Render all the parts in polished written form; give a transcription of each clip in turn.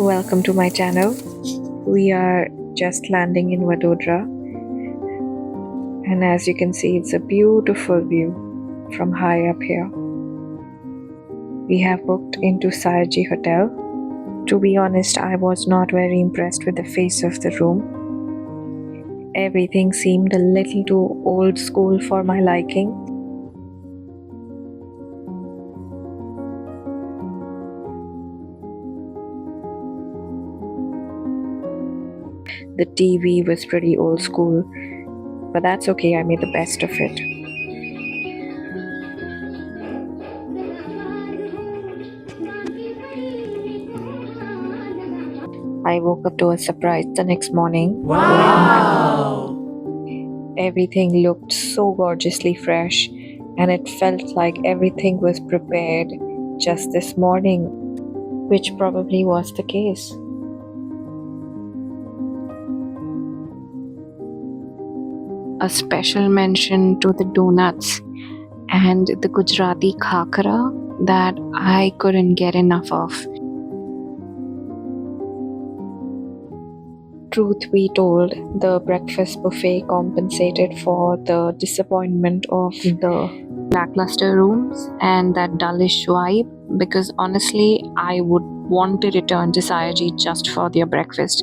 Welcome to my channel. We are just landing in Vadodara, and as you can see, it's a beautiful view from high up here. We have booked into Sayaji hotel. To be honest, I was not very impressed with the face of the room. Everything seemed a little too old school for my liking. The TV was pretty old school, but that's okay, I made the best of it. I woke up to a surprise the next morning. Wow! Everything looked so gorgeously fresh, and it felt like everything was prepared just this morning, which probably was the case. A special mention to the donuts and the Gujarati khakra that I couldn't get enough of. Truth be told, the breakfast buffet compensated for the disappointment of the lackluster rooms and that dullish vibe, because honestly, I would want to return to Sayaji just for their breakfast.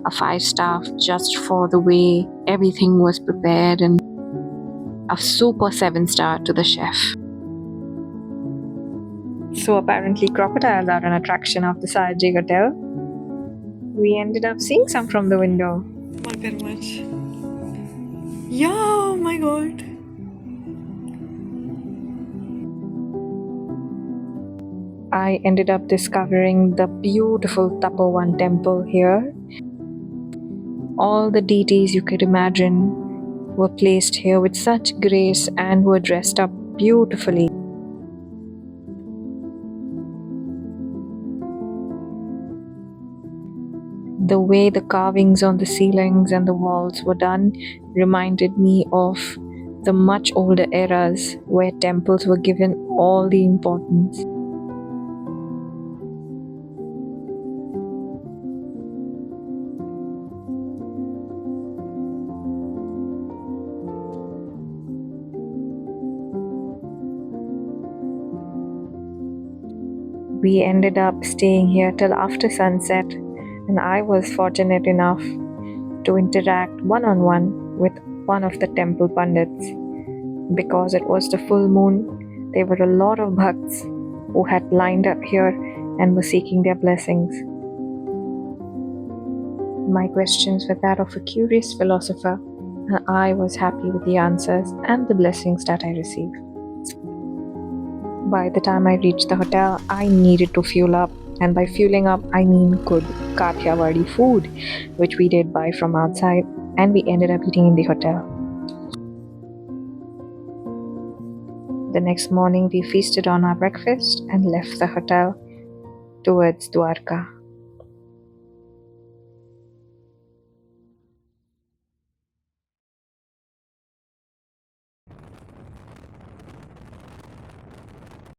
A 5-star just for the way everything was prepared, and a super 7-star to the chef. So apparently crocodiles are an attraction of the Sayaji hotel. We ended up seeing some from the window. Not very much. Yeah, oh my god. I ended up discovering the beautiful Tapovan temple here. All the deities you could imagine were placed here with such grace and were dressed up beautifully. The way the carvings on the ceilings and the walls were done reminded me of the much older eras where temples were given all the importance. We ended up staying here till after sunset, and I was fortunate enough to interact one-on-one with one of the temple pandits. Because it was the full moon, there were a lot of bhakts who had lined up here and were seeking their blessings. My questions were that of a curious philosopher, and I was happy with the answers and the blessings that I received. By the time I reached the hotel, I needed to fuel up, and by fueling up, I mean good Kathiawadi food, which we did buy from outside, and we ended up eating in the hotel. The next morning, we feasted on our breakfast and left the hotel towards Dwarka.